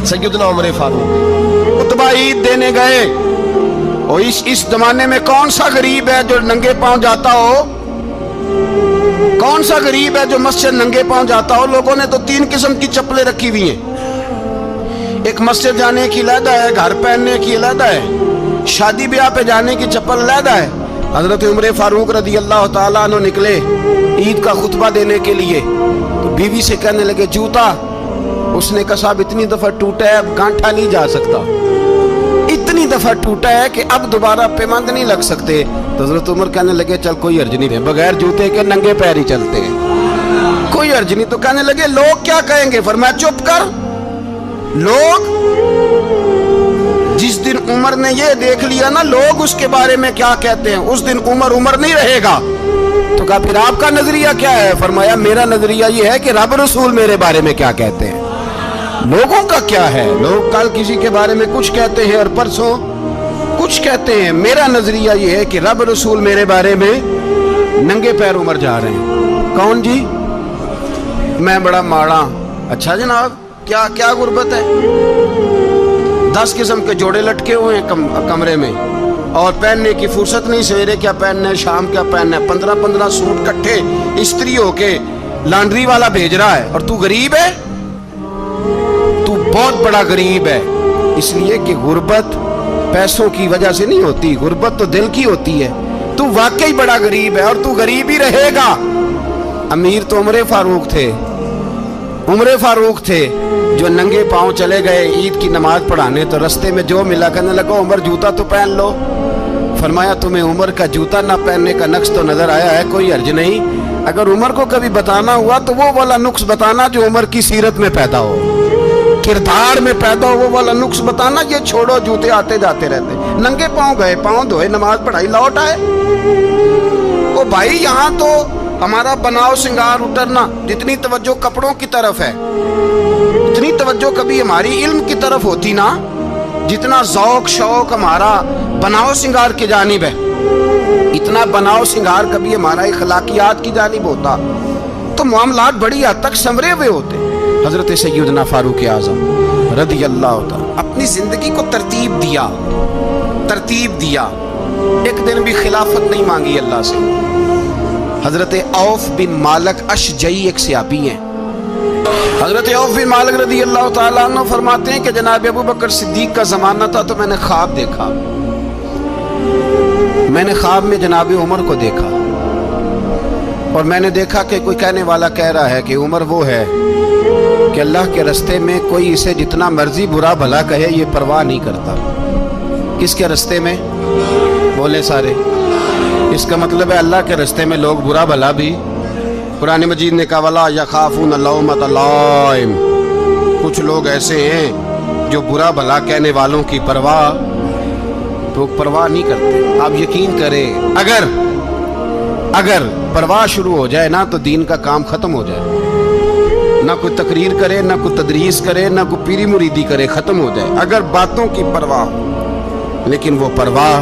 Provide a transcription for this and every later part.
सैयदना उमर फारूक खुतबा ईद देने गए, और इस जमाने में कौन सा गरीब है जो नंगे पांव जाता हो? कौन सा गरीब है जो मस्जिद नंगे पांव जाता हो? लोगों ने तो 3 किस्म की चप्पलें रखी हुई हैं। एक मस्जिद जाने की अलहदा है, घर पहनने की अलहदा है, शादी ब्याह पे जाने की चप्पल अलहदा है। हजरत उमर फारूक रदी अल्लाह ताला अन्हु निकले ईद का खुतबा देने के लिए, तो बीवी से कहने लगे जूता। उसने कहा साहब इतनी दफा टूटा है अब गांठा नहीं जा सकता, इतनी दफा टूटा है कि अब दोबारा पेमंद नहीं लग सकते। तो हजरत उमर कहने लगे चल कोई अर्ज नहीं है, बगैर जूते के नंगे पैर ही चलते हैं, कोई अर्ज नहीं। तो कहने लगे लोग क्या कहेंगे? फरमाया चुप कर। लोग, जिस दिन उमर ने ये देख लिया ना लोग उसके बारे में क्या कहते हैं, उस दिन उमर उमर नहीं रहेगा। तो कहा फिर आपका नजरिया क्या है? फरमाया मेरा नजरिया ये है कि रब रसूल मेरे बारे में क्या कहते हैं। लोगों का क्या है? लोग कल किसी के बारे में कुछ कहते हैं और परसों कुछ कहते हैं। मेरा नजरिया ये है कि रब रसूल मेरे बारे में नंगे पैर उमर जा रहे हैं। कौन जी? मैं बड़ा माड़ा। अच्छा जनाब, क्या क्या गुर्बत है? 10 किस्म के जोड़े लटके हुए हैं कमरे में, और पहनने की फुर्सत नहीं। सवेरे क्या पहनना है, शाम क्या पहनना है, 15-15 सूट इकट्ठे इस्त्री होके लॉन्ड्री वाला भेज रहा है, और तू गरीब है। तू बहुत बड़ा गरीब है, इसलिए कि गुर्बत पैसों की वजह से नहीं होती, गुर्बत तो दिल की होती है। तू वाकई बड़ा गरीब है, और तू गरीब ही रहेगा। अमीर तो उमर फारूक थे, उमर फारूक थे जो नंगे पांव चले गए ईद की नमाज पढ़ाने। तो रास्ते में जो मिला कहने लगा उमर जूता तो पहन लो। फरमाया तुम्हें उमर का जूता ना पहनने का नक्श तो नजर आया है, कोई अर्ज नहीं। अगर उमर को कभी बताना हुआ तो वो वाला नुक्स बताना जो उमर की सीरत में पैदा हो, किरदार में पैदा हो, वो वाला नुक्स बताना। ये छोड़ो, जूते आते जाते रहते। नंगे पांव गए, पांव धोए, नमाज पढ़ाई, लौट आए। ओ भाई, यहाँ तो हमारा बनाव सिंगार उतरना, जितनी तवज्जो कपड़ों की तरफ है इतनी तवज्जो कभी हमारी इल्म की तरफ होती ना, जितना ज़ौक शौक हमारा बनाव सिंगार की जानिब है, इतना बनाव सिंगार कभी हमारा इखलाकियात की जानिब होता तो मामलात बड़ी हद तक संवरे हुए होते। हजरत सैयदना फारूक आज़म रदी अल्लाह ताला अपनी जिंदगी को तरतीब दिया। एक दिन भी खिलाफत नहीं मांगी अल्लाह से। हजरत औफ बिन मालिक अशजई एक सहाबी हैं। हजरत औफ बिन मालिक रदी अल्लाह ताला अन्हु फरमाते हैं कि जनाब अबू बकर सिद्दीक का जमाना था, तो मैंने ख्वाब देखा। मैंने ख्वाब में जनाब उमर को देखा, और मैंने देखा कि कोई कहने वाला कह रहा है कि उमर वो है कि अल्लाह के रास्ते में कोई इसे जितना मर्जी बुरा भला कहे ये परवाह नहीं करता। किसके रास्ते में? बोले सारे। इसका मतलब है अल्लाह के रास्ते में लोग बुरा भला भी। कुरान मजीद ने कहा वला यखाफून लौमत लाइम, कुछ लोग ऐसे हैं जो बुरा भला कहने वालों की परवाह नहीं करते। आप यकीन करें, अगर परवाह शुरू हो जाए ना तो दीन का काम खत्म हो जाए। ना कोई तकरीर करे, ना कोई तदरीस करे, ना कोई पीरी मुरीदी करे, खत्म हो जाए अगर बातों की परवाह। लेकिन वो परवाह,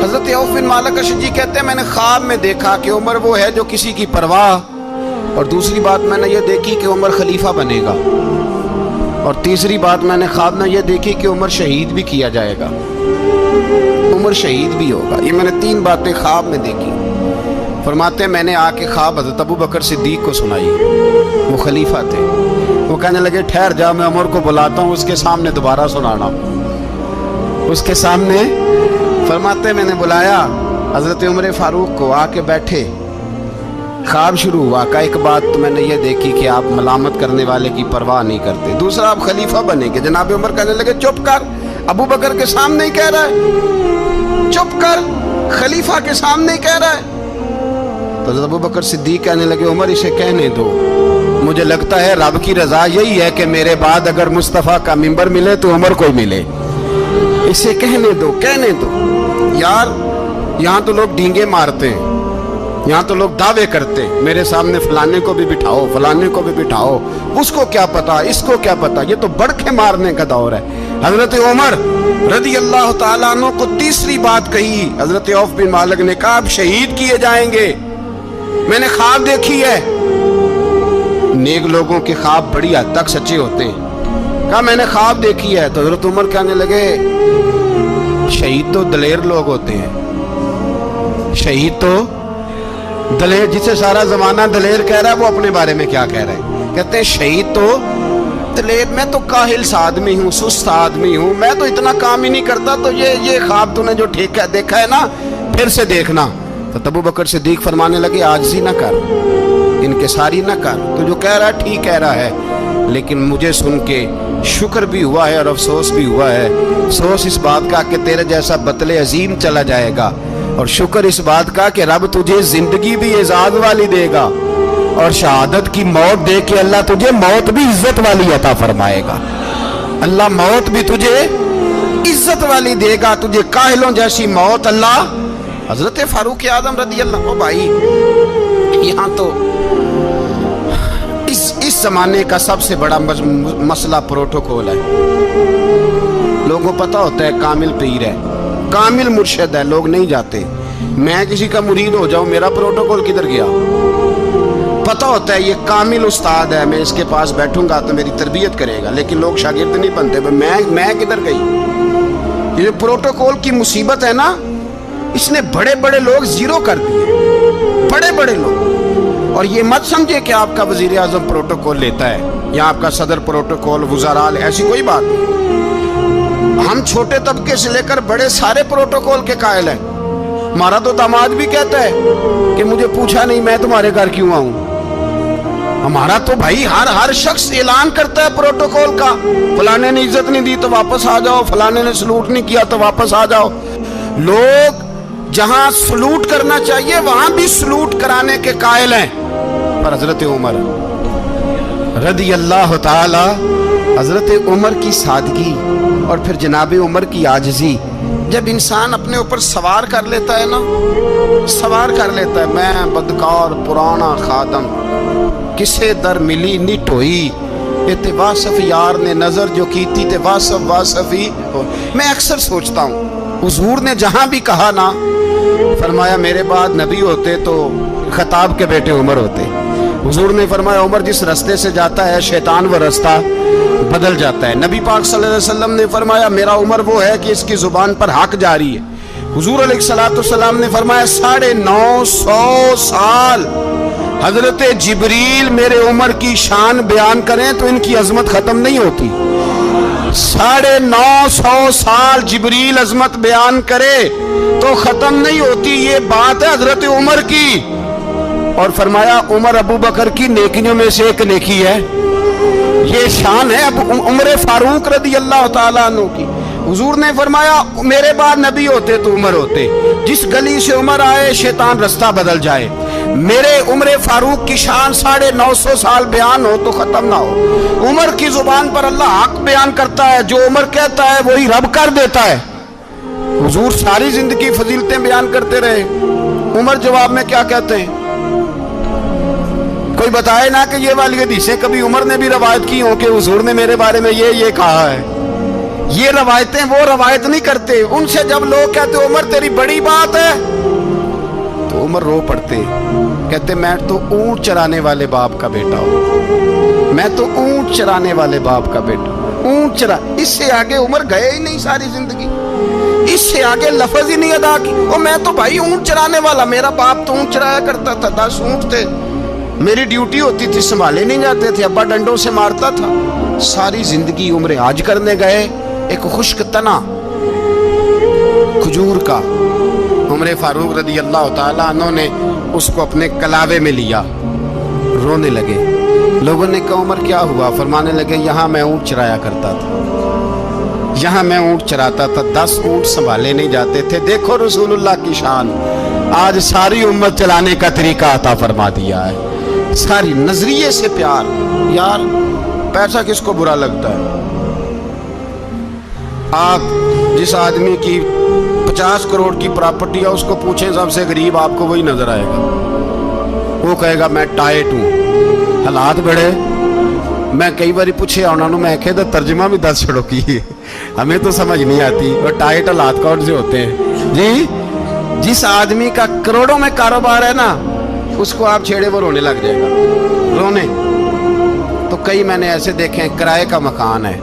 हजरत औफ बिन मालिक अशजी कहते हैं मैंने ख्वाब में देखा कि उमर वो है जो किसी की परवाह, और दूसरी बात मैंने ये देखी कि उमर खलीफा बनेगा, और तीसरी बात मैंने ख्वाब में ये देखी कि उमर शहीद भी किया जाएगा, उमर शहीद भी होगा। ये मैंने 3 बातें ख्वाब में देखी। फरमाते हैं मैंने आके ख्वाब हजरत अबू बकर सिद्दीक को सुनाई, वो खलीफा थे। वो कहने लगे ठहर जा, मैं उमर को बुलाता हूँ, उसके सामने दोबारा सुनाना। उसके सामने फरमाते मैंने बुलाया हजरत उमर फारूक को, आके बैठे। ख्वाब शुरू हुआ का एक बात तो मैंने ये देखी कि आप मलामत करने वाले की परवाह नहीं करते, दूसरा आप खलीफा बनेंगे। जनाब उमर कहने लगे चुप कर, अबू बकर के सामने ही कह रहा है, चुप कर, खलीफा के सामने ही कह रहा है। तो अबू बकर सिद्दीक कहने लगे उमर इसे कहने दो, मुझे लगता है रब की रजा यही है कि मेरे बाद अगर मुस्तफ़ा का मिंबर मिले तो उमर को मिले, इसे कहने दो। यार यहाँ तो लोग डींगे मारते हैं, यहाँ तो लोग दावे करते हैं, मेरे सामने फलाने को भी बिठाओ, फलाने को भी बिठाओ, उसको क्या पता, इसको क्या पता, ये तो बड़खे मारने का दौर है। हजरत उमर रदी अल्लाह ताला अन्हु को तीसरी बात कही। हजरत औफ बिन मालिक ने कहा आप शहीद किए जाएंगे, मैंने ख्वाब देखी है। नेक लोगों के ख्वाब बड़ी हद तक सच्चे होते हैं। کہا میں نے خواب دیکھی ہے. تو حضرت عمر کہنے لگے شہید تو دلیر لوگ ہوتے ہیں, شہید تو دلیر, جسے سارا زمانہ دلیر کہہ رہا ہے وہ اپنے بارے میں کیا کہہ رہا ہے؟ کہتے ہیں شہید تو دلیر, میں تو کاہل سا آدمی ہوں, سست آدمی ہوں, میں تو اتنا کام ہی نہیں کرتا. تو یہ خواب تو نے جو ٹھیک ہے دیکھا ہے نا, پھر سے دیکھنا. تو ابو بکر صدیق فرمانے لگے عاجزی نہ کر, انکساری نہ کر, تو جو کہہ رہا ہے ٹھیک کہہ رہا ہے, لیکن مجھے سن کے شکر بھی ہوا ہے اور افسوس بھی ہوا ہے. افسوس اس بات کا کہ تیرے جیسا بطل عظیم چلا جائے گا, اور شکر اس بات کا کہ رب تجھے زندگی بھی اعزاز والی دے گا, اور شہادت کی موت دے کے اللہ تجھے موت بھی عزت والی عطا فرمائے گا. اللہ موت بھی تجھے عزت والی دے گا, تجھے کاہلوں جیسی موت اللہ. حضرت فاروق اعظم رضی اللہ عنہ, بھائی یہاں تو اس زمانے کا سب سے بڑا مسئلہ پروٹوکول ہے. لوگوں کو پتہ ہوتا ہے کامل پیر ہے, کامل مرشد ہے, لوگ نہیں جاتے. میں کسی کا مرید ہو جاؤں, میرا پروٹوکول کدھر گیا؟ پتہ ہوتا ہے یہ کامل استاد ہے, میں اس کے پاس بیٹھوں گا تو میری تربیت کرے گا, لیکن لوگ شاگرد نہیں بنتے. میں کدھر گئی؟ یہ پروٹوکول کی مصیبت ہے نا, اس نے بڑے بڑے لوگ زیرو کر دیے, بڑے بڑے لوگ. اور یہ مت سمجھے کہ آپ کا وزیر اعظم پروٹوکول لیتا ہے یا آپ کا صدر پروٹوکول, وزراء, ایسی کوئی بات نہیں. ہم چھوٹے طبقے سے لے کر بڑے سارے پروٹوکول کے قائل ہیں. ہمارا تو داماد بھی کہتا ہے کہ مجھے پوچھا نہیں میں تمہارے گھر کیوں آؤں. ہمارا تو بھائی ہر شخص اعلان کرتا ہے پروٹوکول کا, فلانے نے عزت نہیں دی تو واپس آ جاؤ, فلانے نے سلوٹ نہیں کیا تو واپس آ جاؤ. لوگ جہاں سلوٹ کرنا چاہیے وہاں بھی سلوٹ کرانے کے قائل ہیں. پر حضرت عمر رضی اللہ تعالی, حضرت عمر کی سادگی اور پھر جناب عمر کی عاجزی, جب انسان اپنے اوپر سوار کر لیتا ہے نا, سوار کر لیتا ہے, میں بدکار پرانا خادم, کسے در ملی نٹ ہوئی, تے واصف یار نے نظر جو کی تھی تے واصف ہی ہو. میں اکثر سوچتا ہوں حضور نے جہاں بھی کہا نا, فرمایا میرے بعد نبی ہوتے تو خطاب کے بیٹے عمر ہوتے. حضور نے فرمایا عمر جس رستے سے جاتا ہے شیطان وہ رستہ بدل جاتا ہے. نبی پاک صلی اللہ علیہ وسلم نے فرمایا میرا عمر وہ ہے کہ اس کی زبان پر حق جاری ہے. حضور علیہ السلام نے فرمایا 950 سال حضرت جبریل میرے عمر کی شان بیان کریں تو ان کی عظمت ختم نہیں ہوتی. 950 سال جبریل عظمت بیان کرے تو ختم نہیں ہوتی. یہ بات ہے حضرت عمر کی. اور فرمایا عمر ابو بکر کی نیکیوں میں سے ایک نیکی ہے, یہ شان ہے عمر فاروق رضی اللہ تعالیٰ عنہ کی. حضور نے فرمایا میرے بعد نبی ہوتے تو عمر ہوتے, جس گلی سے عمر آئے شیطان رستہ بدل جائے. میرے عمر فاروق کی شان 950 سال بیان ہو تو ختم نہ ہو. عمر کی زبان پر اللہ حق بیان کرتا ہے, جو عمر کہتا ہے وہی رب کر دیتا ہے. حضور ساری زندگی فضیلتیں بیان کرتے رہے, عمر جواب میں کیا کہتے ہیں؟ کوئی بتائے نا کہ یہ والی حدیثیں کبھی عمر نے بھی روایت کی ہوں کہ حضور نے میرے بارے میں یہ کہا ہے. یہ روایتیں وہ روایت نہیں کرتے. ان سے جب لوگ کہتے عمر تیری بڑی بات ہے تو عمر رو پڑتے, کہتے میں تو اونٹ چرانے والے باپ کا بیٹا ہوں, میں تو اونٹ چرانے والے باپ کا بیٹا, اونٹ چرا. اس سے آگے عمر گئے ہی نہیں ساری زندگی, اس سے آگے لفظ ہی نہیں ادا کی. اور میں تو بھائی اونٹ چرانے والا, میرا باپ تو اونٹ چرایا کرتا تھا, 10 اونٹ تھے, میری ڈیوٹی ہوتی تھی, سنبھالے نہیں جاتے تھے, ابا ڈنڈوں سے مارتا تھا. ساری زندگی عمر حج کرنے گئے, ایک خشک تنا کھجور کا عمر فاروق رضی اللہ تعالیٰ عنہ نے اس کو اپنے کلاوے میں لیا, رونے لگے. لوگوں نے کہا عمر کیا ہوا؟ فرمانے لگے یہاں میں اونٹ چرایا کرتا تھا, یہاں میں اونٹ چراتا تھا, 10 اونٹ سنبھالے نہیں جاتے تھے. دیکھو رسول اللہ کی شان, آج ساری امت چلانے کا طریقہ عطا فرما دیا ہے. ساری نظریے سے پیار. یار پیسہ کس کو برا لگتا ہے؟ آپ جس آدمی کی 50 کروڑ کی پراپرٹی ہے اس کو پوچھیں سب سے غریب, آپ کو وہی نظر آئے گا. وہ کہے گا میں ٹائٹ ہوں, حالات بڑے. میں کئی باری پوچھے انہوں نے, میں کہتا ترجمہ بھی 10 چھڑوں کی, ہمیں تو سمجھ نہیں آتی. اور ٹائٹ حالات کون سے ہوتے ہیں جی؟ جس آدمی کا کروڑوں میں کاروبار ہے نا, اس کو آپ چھیڑے وہ رونے لگ جائے گا, رونے. تو کئی میں نے ایسے دیکھے ہیں کرائے کا مکان ہے,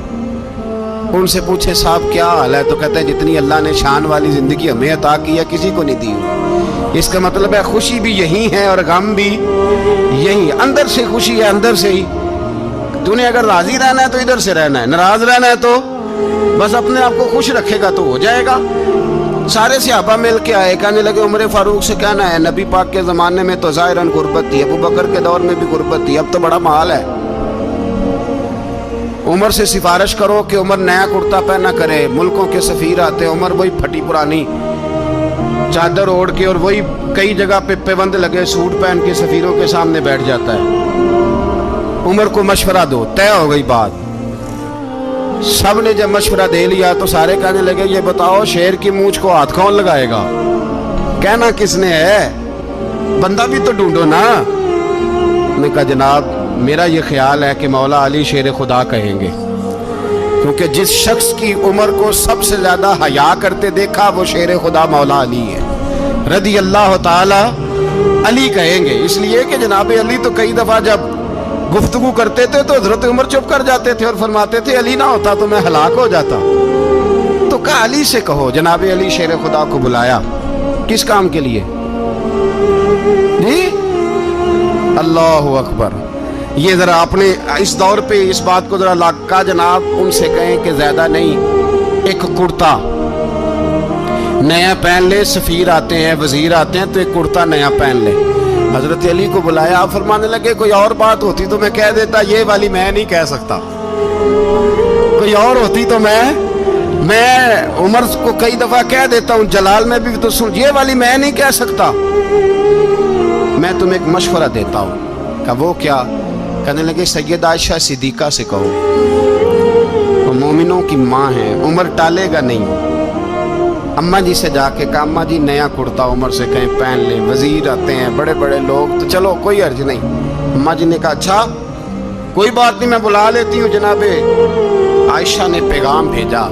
उनसे पूछे साहब क्या हाल है, तो कहते हैं जितनी अल्लाह ने शान वाली जिंदगी हमें अता की है किसी को नहीं दी हुई। इसका मतलब है खुशी भी यही है और गम भी यही, अंदर से खुशी है, अंदर से ही। तूने अगर राजी रहना है तो इधर से रहना है, नाराज रहना है तो बस अपने आप को खुश रखेगा तो हो जाएगा। सारे सहाबा मिल के आए, कहने लगे उमर फारूक से कहना है नबी पाक के ज़माने में तो ज़ाहिरन गुर्बत थी, अबू बकर के दौर में भी गुर्बत थी, अब तो बड़ा माल है। उमर से सिफारिश करो कि उमर नया कुर्ता पहना करे। मुल्कों के सफ़ीर आते हैं, उमर वही फटी पुरानी चादर ओढ़ के और वही कई जगह पे पेबंद लगे सूट पहन के सफ़ीरों के सामने बैठ जाता है। उमर को मशवरा दो, तय हो गई बात। सब ने जब मशवरा दे लिया तो सारे कहने लगे ये बताओ शेर की मूंछ को हाथ कौन लगाएगा, कहना किसने है, बंदा भी तो ढूंढो ना। ने कहा जनाब मेरा ये ख्याल है कि मौला अली शेर खुदा कहेंगे, क्योंकि जिस शख्स की उमर को सबसे ज्यादा हया करते देखा वो शेर खुदा मौला अली है, रदी अल्लाह ताला अली कहेंगे। इसलिए कि जनाब अली तो कई दफा जब गुफ्तगू करते थे तो हजरत उमर चुप कर जाते थे और फरमाते थे अली ना होता तो मैं हलाक हो जाता। तो कहा अली से कहो। जनाब अली शेर खुदा को बुलाया, किस काम के लिए जी? अल्लाह अकबर। ये जरा आपने इस दौर पे इस बात को जरा लाका जनाब उनसे कहें कि ज्यादा नहीं, एक कुर्ता नया पहन ले, सफीर आते हैं वजीर आते हैं तो एक कुर्ता नया पहन ले। हजरत अली को बुलाया, आप फरमाने लगे कोई और बात होती तो मैं कह देता, ये वाली मैं नहीं कह सकता। कोई और होती तो मैं उमर को कई दफा कह देता हूँ, जलाल में भी तो सुन, ये वाली मैं नहीं कह सकता। मैं तुम्हें एक मशवरा देता हूँ। कहा वो क्या? कहने लगे सैयद आयशा सिद्दीका से कहो, वो मोमिनों की माँ है, उमर टालेगा नहीं। अम्मा जी से जाके कहा अम्मा जी नया कुर्ता उमर से कहीं पहन ले, वजीर आते हैं बड़े बड़े लोग, तो चलो कोई अर्ज नहीं। अम्मा जी ने कहा अच्छा कोई बात नहीं मैं बुला लेती हूँ। जनाबे आयशा ने पैगाम भेजा।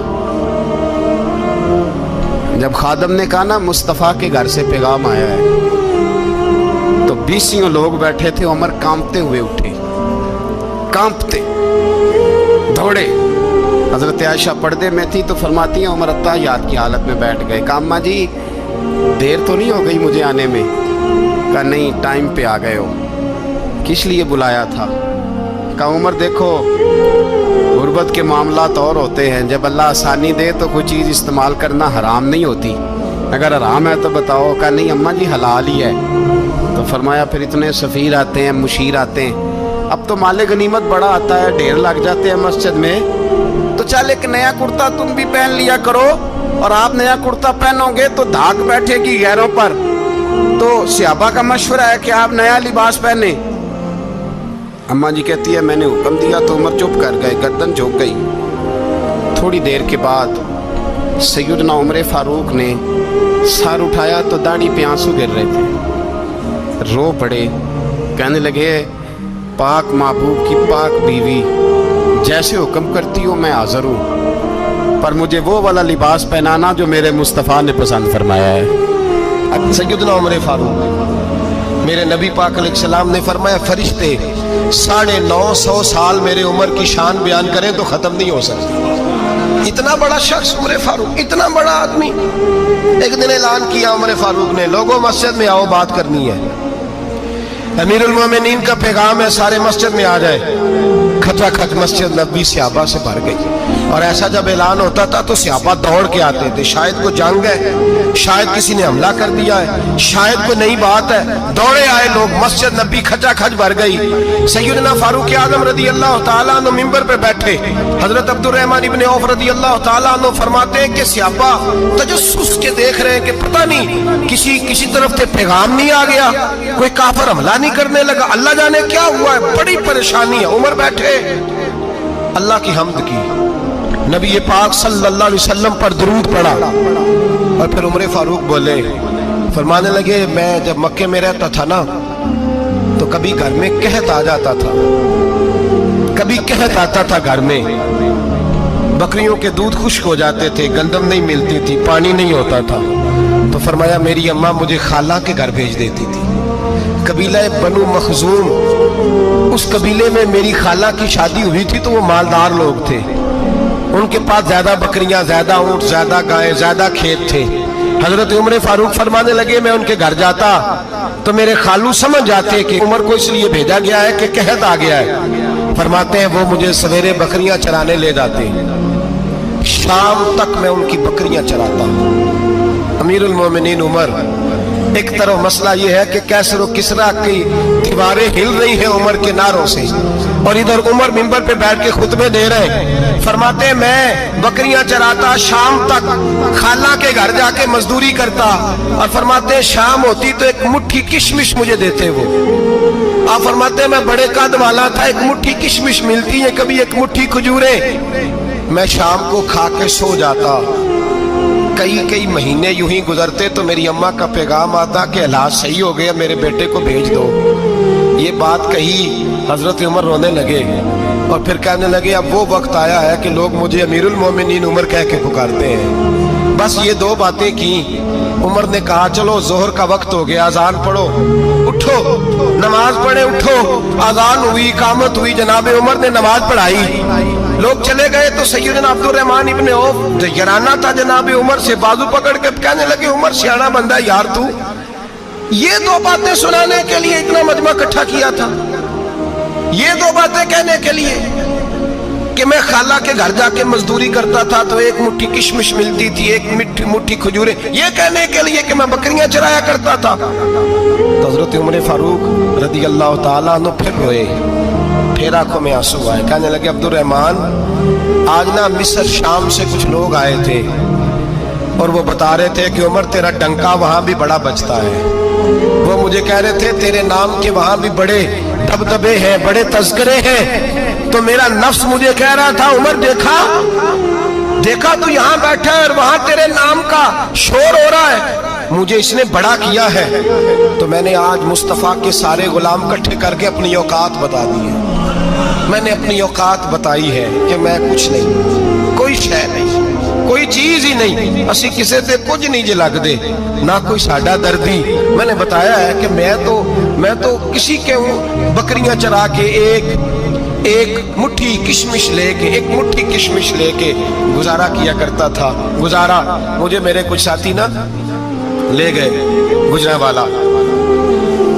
जब खादम ने कहा ना मुस्तफ़ा के घर से पैगाम आया है, तो 20 लोग बैठे थे। उमर कांपते हुए उठे, कांपते दौड़े। हजरत आयशा पर्दे में थी तो फरमाती हैं उमर अत्ताहियात की हालत में बैठ गए। कहा अम्मा जी देर तो नहीं हो गई मुझे आने में? कहा नहीं टाइम पे आ गए हो। किस लिए बुलाया था? कहा उमर देखो गुर्बत के मामलात और होते हैं, जब अल्लाह आसानी दे तो कोई चीज़ इस्तेमाल करना हराम नहीं होती, अगर हराम है तो बताओ। कहा नहीं अम्मा जी हलाल ही है। तो फरमाया फिर इतने सफ़ीर आते हैं मुशीर आते हैं, अब तो माले गनीमत बड़ा आता है, ढेर लग जाते हैं मस्जिद में, तो चल एक नया कुर्ता तुम भी पहन लिया करो। और आप नया कुर्ता पहनोगे तो धाक बैठेगी गैरों पर। तो सहाबा का मशवरा है कि आप नया लिबास पहने। अम्मा जी कहती है मैंने हुक्म दिया तो उमर चुप कर गए, गर्दन झुक गई। थोड़ी देर के बाद सैयदना उमर फारूक ने सर उठाया तो दाढ़ी पे आंसू गिर रहे थे, रो पड़े। कहने लगे पाक महबूब की पाक बीवी, जैसे हुक्म करती हो मैं हाज़िर हूँ, पर मुझे वो वाला लिबास पहनाना जो मेरे मुस्तफ़ा ने पसंद फरमाया है। सैयदना उमर फारूक, मेरे नबी पाक अलैहिस्सलाम ने फरमाया फरिश्ते 950 साल मेरे उमर की शान बयान करें तो ख़त्म नहीं हो सकती। इतना बड़ा शख्स उमर फारूक, इतना बड़ा आदमी। एक दिन ऐलान किया उमर फारूक ने, लोगों मस्जिद में आओ बात करनी है। अमीरुल मोमिनीन का पैगाम है सारे मस्जिद में आ जाए। खचाखच मस्जिद नबी सहाबा से भर गई। और ऐसा जब ऐलान होता था तो सहाबा दौड़ के आते थे, शायद को जंग है, शायद किसी ने हमला कर दिया है, शायद कोई नई बात है। दौड़े आए लोग, मस्जिद नबी खचाखच भर गई। सैयदना फारूक आजम रदी अल्लाह तआला अन्हु मिंबर पे बैठे। हजरत अब्दुर रहमान इब्ने औफ रदी अल्लाह तआला अन्हु फरमाते हैं कि सहाबा तजस्सुस के देख रहे हैं कि पता नहीं किसी तरफ से पैगाम नहीं आ गया, कोई काफिर हमला नहीं करने लगा, अल्लाह जाने क्या हुआ है, बड़ी परेशानी है। उमर बैठे, अल्लाह की हम्द की, नबी पाक सल्लल्लाहु अलैहि वसल्लम पर दुरूद पढ़ा और फिर उमर फारूक बोले, फरमाने लगे मैं जब मक्के में रहता था ना तो कभी घर में कहत आ जाता था, कभी कहत आता था घर में, बकरियों के दूध खुश्क हो जाते थे, गंदम नहीं मिलती थी, पानी नहीं होता था। तो फरमाया मेरी अम्मा मुझे खाला के घर भेज देती थी। कबीला बनु मखजूम, उस कबीले में मेरी खाला की शादी हुई थी तो वो मालदार लोग थे। ان کے پاس زیادہ بکریاں، زیادہ اونٹ، زیادہ گائے، زیادہ کھیت تھے۔ حضرت عمر فاروق فرمانے لگے میں ان کے گھر جاتا تو میرے خالو سمجھ جاتے کہ عمر کو اس لیے بھیجا گیا ہے کہ قحط آ گیا ہے۔ فرماتے ہیں وہ مجھے سویرے بکریاں چرانے لے جاتے، شام تک میں ان کی بکریاں چراتا۔ امیر المومنین عمر، ایک طرف مسئلہ یہ ہے کہ کیسر و کسرا کی دیواریں ہل رہی ہیں عمر کے نعروں سے، اور ادھر عمر منبر پہ بیٹھ کے خطبے دے رہے ہیں۔ فرماتے ہیں میں بکریاں چراتا، شام تک خالہ کے گھر جا کے مزدوری کرتا، اور فرماتے ہیں شام ہوتی تو ایک مٹھی کشمش مجھے دیتے وہ۔ آپ فرماتے ہیں میں بڑے قد والا تھا، ایک مٹھی کشمش ملتی ہے، کبھی ایک مٹھی کھجوریں، میں شام کو کھا کے سو جاتا۔ کئی مہینے یوں ہی گزرتے تو میری اماں کا پیغام آتا کہ علاج صحیح ہو گیا، میرے بیٹے کو بھیج دو۔ یہ بات کہی، حضرت عمر رونے لگے اور پھر کہنے لگے اب وہ وقت آیا ہے کہ لوگ مجھے امیر المومنین عمر کہہ کے پکارتے ہیں۔ بس یہ دو باتیں کی۔ عمر نے کہا چلو ظہر کا وقت ہو گیا، اذان پڑھو، اٹھو نماز پڑھے، اٹھو۔ اذان ہوئی، اقامت ہوئی، جناب عمر نے نماز پڑھائی، لوگ چلے گئے تو سیدنا عبد الرحمن ابن عوف یارانہ تھا جناب عمر سے، بازو پکڑ کے کہنے لگے عمر سیاڑا بندہ یار تو یہ دو باتیں سنانے کے لیے اتنا مجمع اکٹھا کیا تھا، یہ دو باتیں کہنے کے لیے کہ میں خالہ کے گھر جا کے مزدوری کرتا تھا تو ایک مٹھی کشمش ملتی تھی، ایک مٹھی کھجوریں، یہ کہنے کے لیے کہ میں بکریاں چرایا کرتا تھا۔ تو حضرت عمر فاروق رضی اللہ تعالیٰ عنہ پھر روئے، پھر آنکھوں میں آنسو آئے، کہنے لگے عبد الرحمن آج نا مصر شام سے کچھ لوگ آئے تھے اور وہ بتا رہے تھے کہ عمر تیرا ڈنکا وہاں بھی بڑا بجتا ہے، وہ مجھے کہہ رہے تھے تیرے نام کے وہاں بھی بڑے دبدبے ہیں، بڑے تذکرے ہیں۔ تو میرا نفس مجھے کہہ رہا تھا عمر دیکھا تو یہاں بیٹھا ہے اور وہاں تیرے نام کا شور ہو رہا ہے، مجھے اس نے بڑا کیا ہے۔ تو میں نے آج مصطفیٰ کے سارے غلام اکٹھے کر کے اپنی اوقات بتا دی ہے، میں نے اپنی اوقات بتائی ہے کہ میں کچھ نہیں، کوئی شے نہیں، کوئی چیز ہی نہیں، اسی کسے تے کچھ نہیں جے لگ دے، نہ کوئی ساڈا دردی۔ میں نے بتایا ہے کہ میں تو کسی کے بکریاں چرا کے ایک مٹھی کشمش لے کے گزارا کیا کرتا تھا۔ گزارا مجھے میرے کچھ ساتھی نا لے گئے گجرانوالا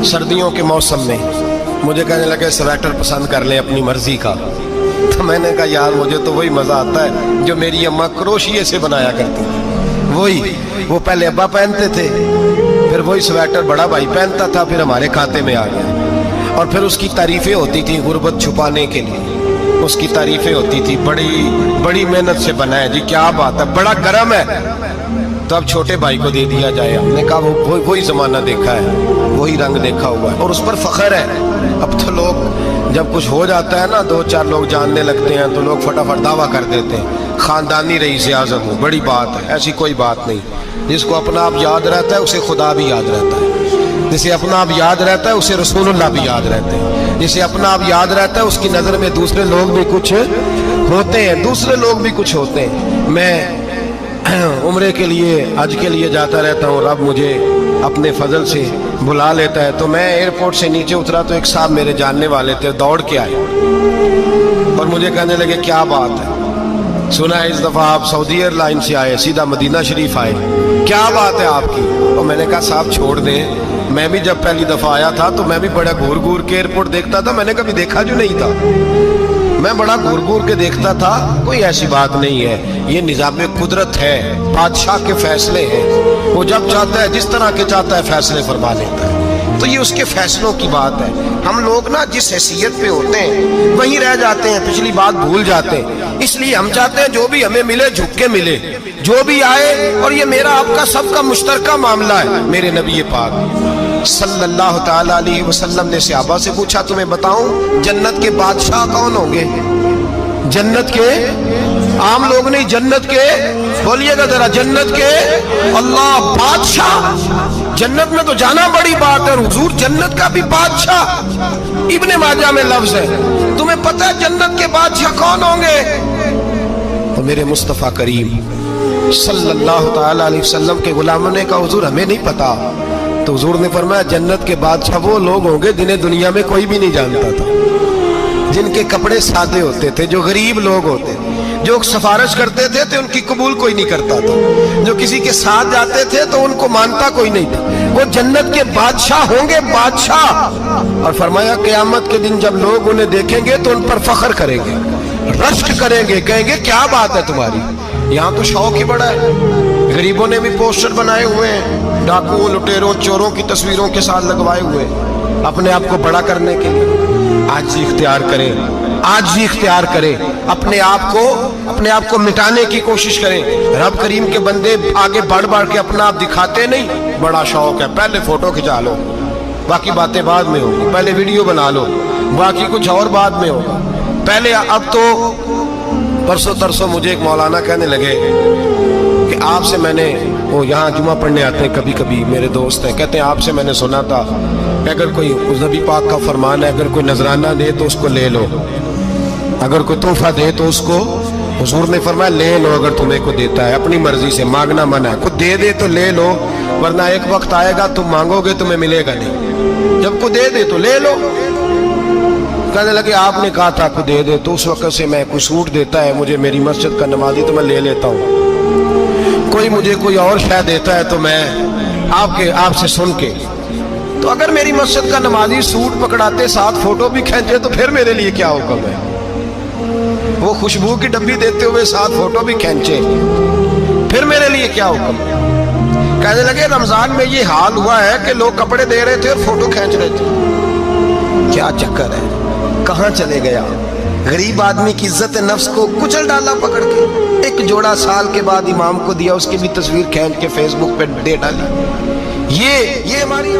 سردیوں کے موسم میں، مجھے کہنے لگے سویٹر پسند کر لیں اپنی مرضی کا۔ تو میں نے کہا یار مجھے تو وہی مزہ آتا ہے جو میری اماں کروشیے سے بنایا کرتی تھی، وہ پہلے ابا پہنتے تھے، پھر وہی سویٹر بڑا بھائی پہنتا تھا، پھر ہمارے کھاتے میں آ گیا، اور پھر اس کی تعریفیں ہوتی تھی غربت چھپانے کے لیے، اس کی تعریفیں ہوتی تھی بڑی محنت سے بنا ہے جی، کیا بات ہے، بڑا گرم ہے، تو اب چھوٹے بھائی کو دے دیا جائے۔ ہم نے کہا وہی زمانہ دیکھا ہے، وہی رنگ دیکھا ہوا ہے، اور اس پر فخر ہے۔ اب تو لوگ جب کچھ ہو جاتا ہے نا، دو چار لوگ جاننے لگتے ہیں تو لوگ فٹافٹ دعویٰ کر دیتے ہیں خاندانی رئیس اعظم ہو، بڑی بات ہے، ایسی کوئی بات نہیں۔ جس کو اپنا آپ یاد رہتا ہے اسے خدا بھی یاد رہتا ہے، جسے اپنا آپ یاد رہتا ہے اسے رسول اللہ بھی یاد رہتے ہیں، جسے اپنا آپ یاد رہتا ہے اس کی نظر میں دوسرے لوگ بھی کچھ ہوتے ہیں، میں عمرے کے لیے حج کے لیے جاتا رہتا ہوں، رب مجھے اپنے فضل سے بلا لیتا ہے۔ تو میں ایئرپورٹ سے نیچے اترا تو ایک صاحب میرے جاننے والے تھے، دوڑ کے آئے اور مجھے کہنے لگے کیا بات ہے، سنا ہے اس دفعہ آپ سعودی ایئر لائن سے آئے، سیدھا مدینہ شریف آئے، کیا بات ہے آپ کی؟ اور میں نے کہا صاحب چھوڑ دیں، میں بھی جب پہلی دفعہ آیا تھا تو میں بھی بڑا گھور کے ایئرپورٹ دیکھتا تھا، میں نے کبھی دیکھا جو نہیں تھا، میں بڑا گھور کے دیکھتا تھا، کوئی ایسی بات نہیں ہے، یہ نظام قدرت ہے، بادشاہ کے فیصلے ہیں، وہ جب چاہتا ہے جس طرح کے چاہتا ہے فیصلے فرما لیتا ہے، تو یہ اس کے فیصلوں کی بات ہے۔ ہم لوگ نا جس حیثیت پہ ہوتے ہیں وہیں رہ جاتے ہیں، پچھلی بات بھول جاتے ہیں، اس لیے ہم چاہتے ہیں جو بھی ہمیں ملے جھک کے ملے، جو بھی آئے، اور یہ میرا آپ کا سب کا مشترکہ معاملہ ہے۔ میرے نبی پاک صلی اللہ تعالی علیہ وسلم نے صحابہ سے پوچھا تمہیں بتاؤں جنت کے بادشاہ کون ہوں گے؟ جنت کے عام لوگ نہیں، جنت کے، بولیے گا ذرا، جنت کے اللہ بادشاہ، جنت میں تو جانا بڑی بات ہے، اور حضور جنت کا بھی بادشاہ، ابن ماجہ میں لفظ ہے، تمہیں پتہ ہے جنت کے بادشاہ کون ہوں گے؟ تو میرے مصطفیٰ کریم صلی اللہ تعالی علیہ وسلم کے غلاموں نے کہا حضور ہمیں نہیں پتا۔ تو حضور نے فرمایا جنت کے بادشاہ وہ لوگ ہوں گے جنہیں دنیا میں کوئی بھی نہیں جانتا تھا، جن کے کپڑے سادے ہوتے تھے، جو غریب لوگ ہوتے، जो सिफारिश करते थे तो उनकी कबूल कोई नहीं करता था, जो किसी के साथ जाते थे तो उनको मानता कोई नहीं था। वो जन्नत के बादशाह होंगे, बादशाह। और फरमाया क़यामत के दिन जब लोग उन्हें देखेंगे तो उन पर फख्र करेंगे, रश्क करेंगे, कहेंगे क्या बात है तुम्हारी, यहाँ तो शौक ही बड़ा है। गरीबों ने भी पोस्टर बनाए हुए हैं, डाकुओं, लुटेरों, चोरों की तस्वीरों के साथ लगवाए हुए, अपने आप को बड़ा करने के लिए। आजिज़ी इख्तियार करें, आजिज़ी इख्तियार करें, अपने आप को मिटाने की कोशिश करें। रब करीम के बंदे आगे बढ़ बढ़ के अपना आप दिखाते नहीं, बड़ा शौक है, पहले फोटो खिंचा लो, बाकी बातें बाद में होगी, पहले वीडियो बना लो, बाकी कुछ और बाद में होगा। पहले अब तो परसों तरसों मुझे एक मौलाना कहने लगे कि आपसे मैंने, वो यहाँ जुमा पढ़ने आते हैं कभी कभी, मेरे दोस्त हैं, कहते हैं आपसे मैंने सुना था कि अगर कोई, उस नबी पाक का फरमान है, अगर कोई नजराना दे तो उसको ले लो, अगर कोई तोहफा दे तो उसको, हुजूर ने फरमाया ले लो अगर तुम्हें को देता है, अपनी मर्जी से, मांगना मना है, खुद दे दे तो ले लो, वरना एक वक्त आएगा तुम मांगोगे तुम्हें मिलेगा नहीं, जब को दे दे तो ले लो। कहने लगे आपने कहा था को दे दे, तो उस वक्त से मैं, कोई सूट देता है मुझे मेरी मस्जिद का नमाजी तो मैं ले लेता हूँ, कोई मुझे कोई और शायद देता है तो मैं आपसे सुन के, तो अगर मेरी मस्जिद का नमाजी सूट पकड़ाते साथ फोटो भी खींचे तो फिर मेरे लिए क्या हुक्म है, वो खुशबू की डब्बी देते हुए साथ फोटो भी खींचे फिर मेरे लिए क्या हुक्म है। कहने लगे रमजान में ये हाल हुआ है कि लोग कपड़े दे रहे थे और फोटो खींच रहे थे, क्या चक्कर है, कहाँ चले गया। गरीब आदमी की इज्जत नफ्स को कुचल डाला पकड़ के, एक जोड़ा साल के बाद इमाम को दिया, उसकी भी तस्वीर खींच के फेसबुक पे दे डाली। ये हमारी